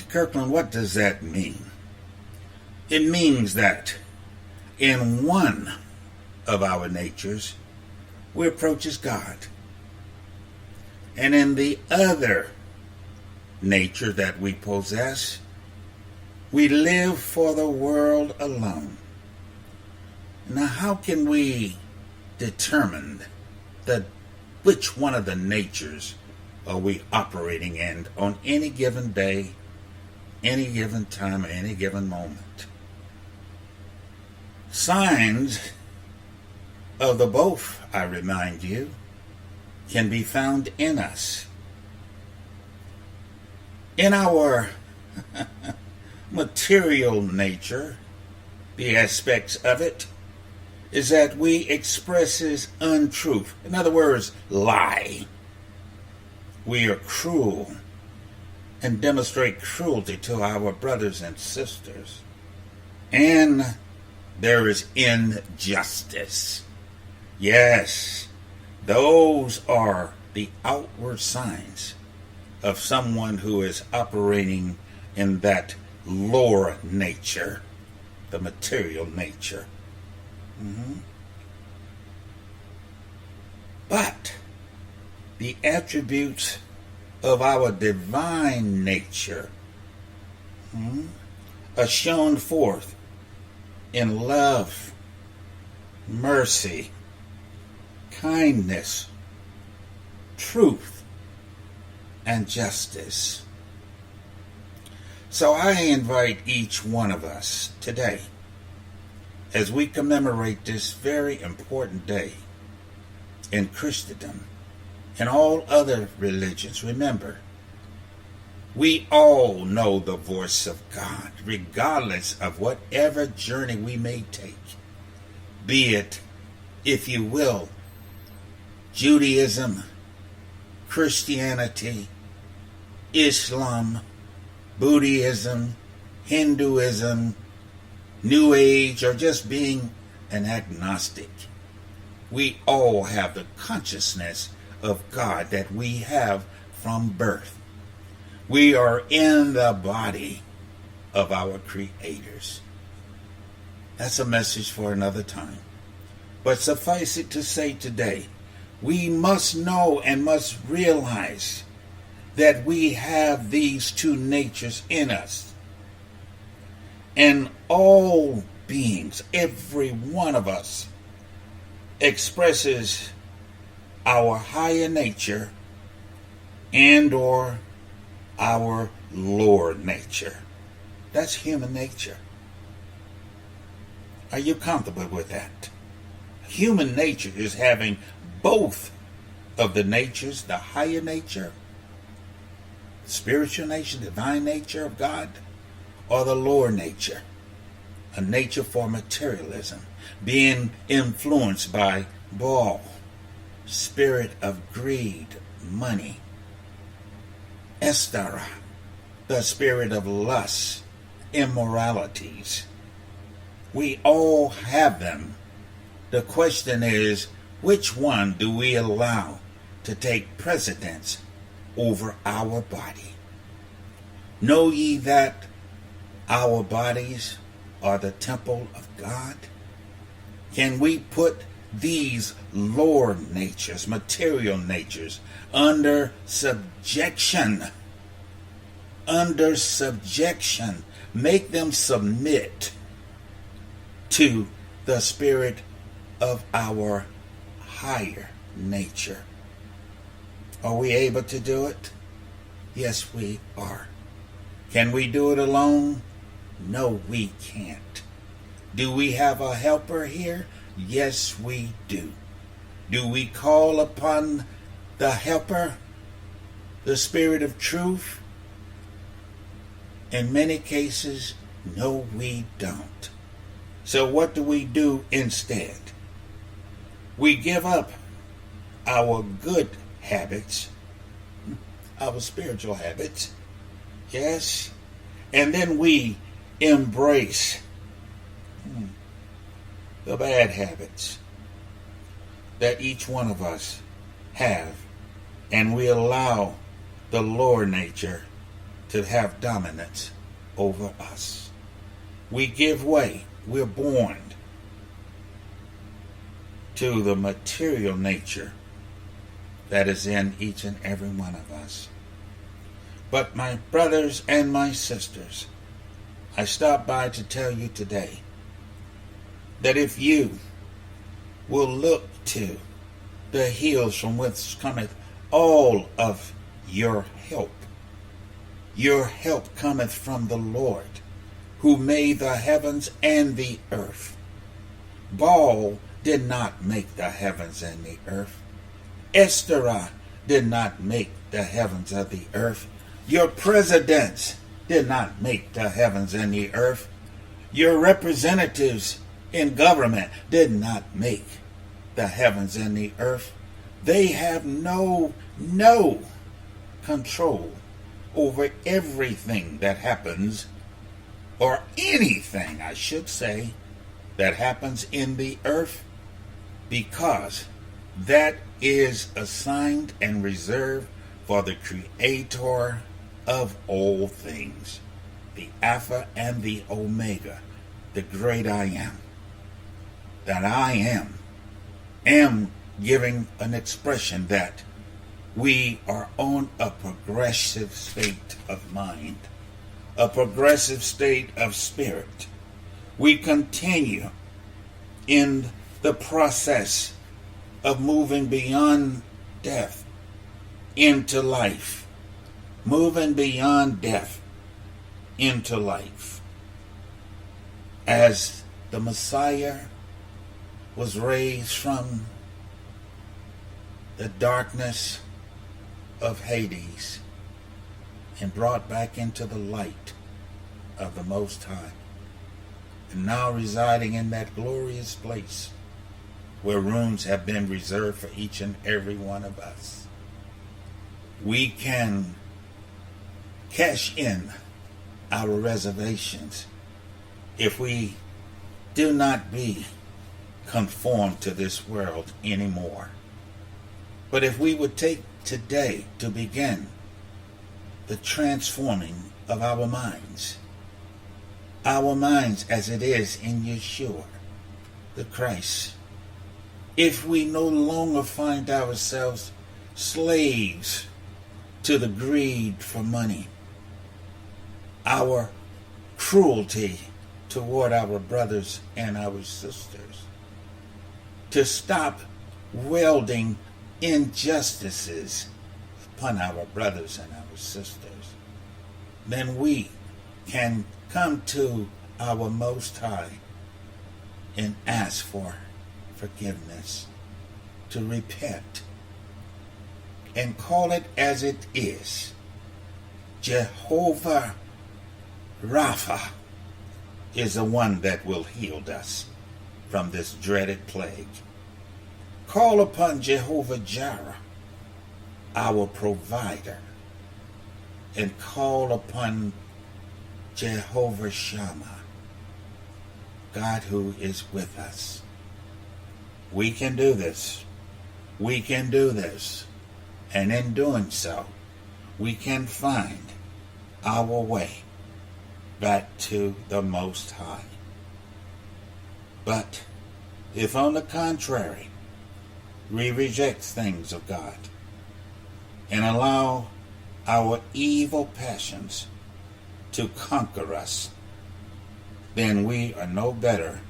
Kirkland, what does that mean? It means that in one of our natures, we approach as God. And in the other nature that we possess, we live for the world alone. Now, how can we determine which one of the natures are we operating in on any given day, any given time, or any given moment? Signs of the both, I remind you, can be found in us. In our material nature, the aspects of it is that we expresses untruth. In other words, lie. We are cruel and demonstrate cruelty to our brothers and sisters. And there is injustice. Yes, those are the outward signs of someone who is operating in that lower nature, the material nature. But the attributes of our divine nature are shown forth in love, mercy, kindness, truth, and justice. So I invite each one of us today, as we commemorate this very important day in Christendom and all other religions, remember, we all know the voice of God, regardless of whatever journey we may take. Be it, if you will, Judaism, Christianity, Islam, Buddhism, Hinduism, New Age, or just being an agnostic. We all have the consciousness of God that we have from birth. We are in the body of our creators. That's a message for another time. But suffice it to say today, we must know and must realize that we have these two natures in us. And all beings, every one of us, expresses our higher nature and or our lower nature. That's human nature. Are you comfortable with that? Human nature is having both of the natures, the higher nature, spiritual nature, divine nature of God, or the lower nature, a nature for materialism, being influenced by Baal, spirit of greed, money, Estara, the spirit of lust, immoralities. We all have them. The question is, which one do we allow to take precedence over our body? Know ye that our bodies are the temple of God? Can we put these lower natures, material natures, under subjection? Under subjection. Make them submit to the spirit of our higher nature. Are we able to do it? Yes, we are. Can we do it alone? No, we can't. Do we have a helper here? Yes, we do. Do we call upon the helper, the Spirit of truth? In many cases, no, we don't. So what do we do instead? We give up our good habits, our spiritual habits, yes, and then we embrace the bad habits that each one of us have, and we allow the lower nature to have dominance over us. We give way. We're born to the material nature that is in each and every one of us. But my brothers and my sisters, I stopped by to tell you today that if you will look to the hills from whence cometh all of your help cometh from the Lord, who made the heavens and the earth. Baal did not make the heavens and the earth. Esther did not make the heavens and the earth. Your presidents did not make the heavens and the earth. Your representatives in government did not make the heavens and the earth. They have no control over everything that happens, or anything, I should say, that happens in the earth, because that is assigned and reserved for the Creator of all things, the Alpha and the Omega, the great I am. That I am giving an expression that we are on a progressive state of mind, a progressive state of spirit. We continue in the process of moving beyond death into life, moving beyond death into life. As the Messiah was raised from the darkness of Hades and brought back into the light of the Most High, and now residing in that glorious place where rooms have been reserved for each and every one of us, we can cash in our reservations if we do not be conformed to this world anymore. But if we would take today to begin the transforming of our minds as it is in Yeshua, the Christ, if we no longer find ourselves slaves to the greed for money, our cruelty toward our brothers and our sisters, to stop welding injustices upon our brothers and our sisters, then we can come to our Most High and ask for forgiveness, to repent, and call it as it is. Jehovah Rapha is the one that will heal us from this dreaded plague. Call upon Jehovah Jireh, our provider, and call upon Jehovah Shammah, God who is with us. We can do this. We can do this. And in doing so, we can find our way back to the Most High. But if on the contrary, we reject things of God and allow our evil passions to conquer us, then we are no better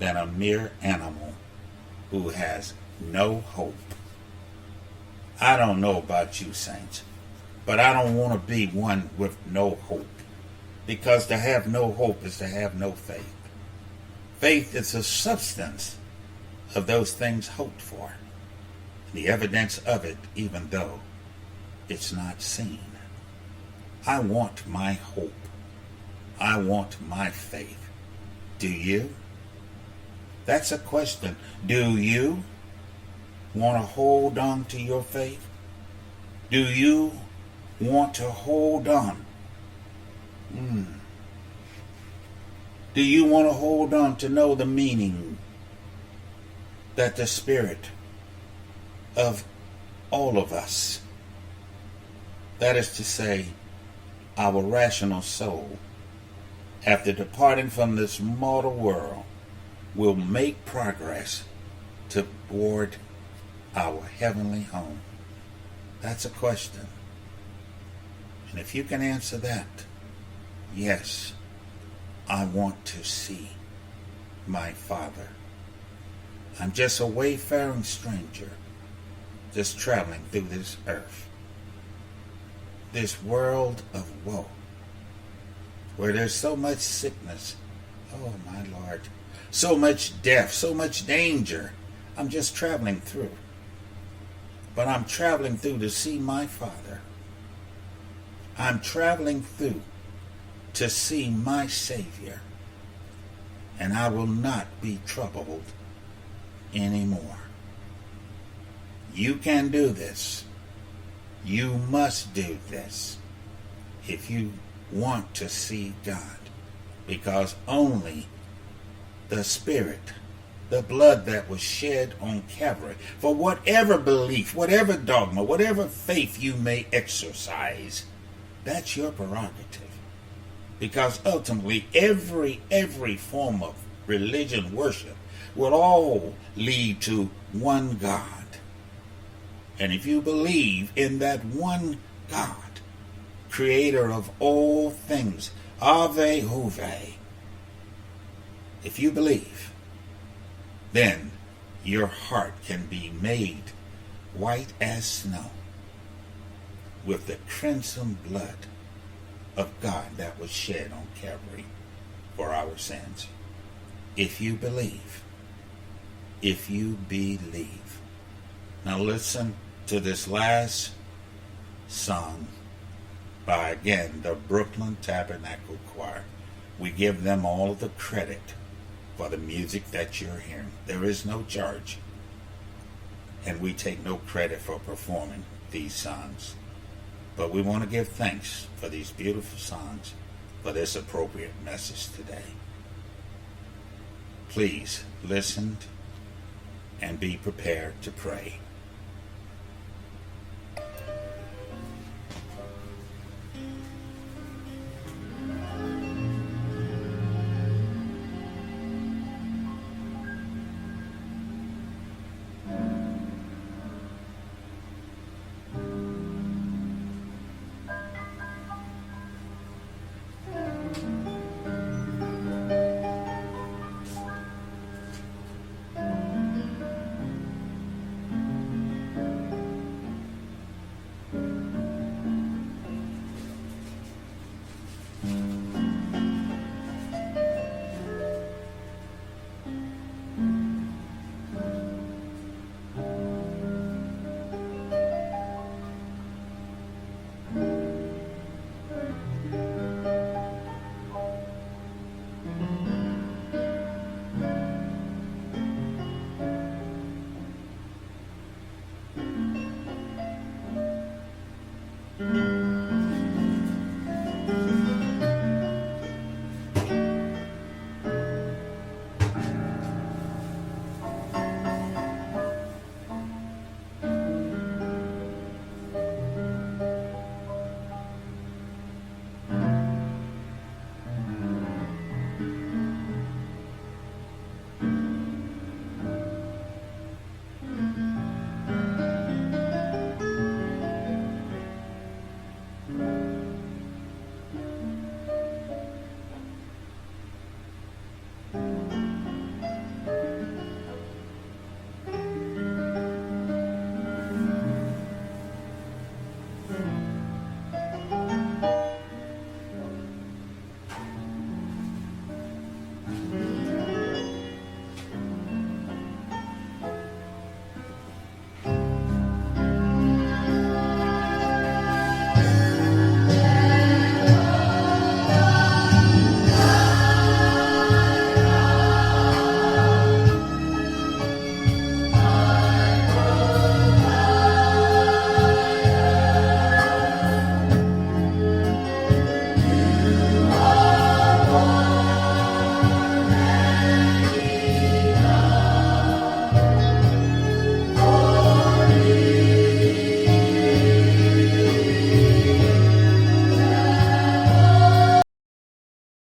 than a mere animal who has no hope. I don't know about you, saints, but I don't want to be one with no hope, because to have no hope is to have no faith. Faith is the substance of those things hoped for, the evidence of it, even though it's not seen. I want my hope. I want my faith. Do you? That's a question. Do you want to hold on to your faith? Do you want to hold on? Do you want to hold on to know the meaning that the Spirit of all of us, that is to say, our rational soul, after departing from this mortal world, will make progress toward our heavenly home? That's a question. And if you can answer that, yes, I want to see my Father. I'm just a wayfaring stranger, just traveling through this earth, this world of woe, where there's so much sickness, oh my Lord, so much death, so much danger. I'm just traveling through. But I'm traveling through to see my Father. I'm traveling through to see my Savior. And I will not be troubled anymore. You can do this. You must do this if you want to see God. Because only the Spirit, the blood that was shed on Calvary, for whatever belief, whatever dogma, whatever faith you may exercise, that's your prerogative. Because ultimately, every form of religion, worship, will all lead to one God. And if you believe in that one God, creator of all things, Ave Huve, if you believe, then your heart can be made white as snow with the crimson blood of God that was shed on Calvary for our sins. If you believe. If you believe. Now listen to this last song by, again, the Brooklyn Tabernacle Choir. We give them all the credit for the music that you're hearing. There is no charge. And we take no credit for performing these songs. But we want to give thanks for these beautiful songs, for this appropriate message today. Please listen and be prepared to pray.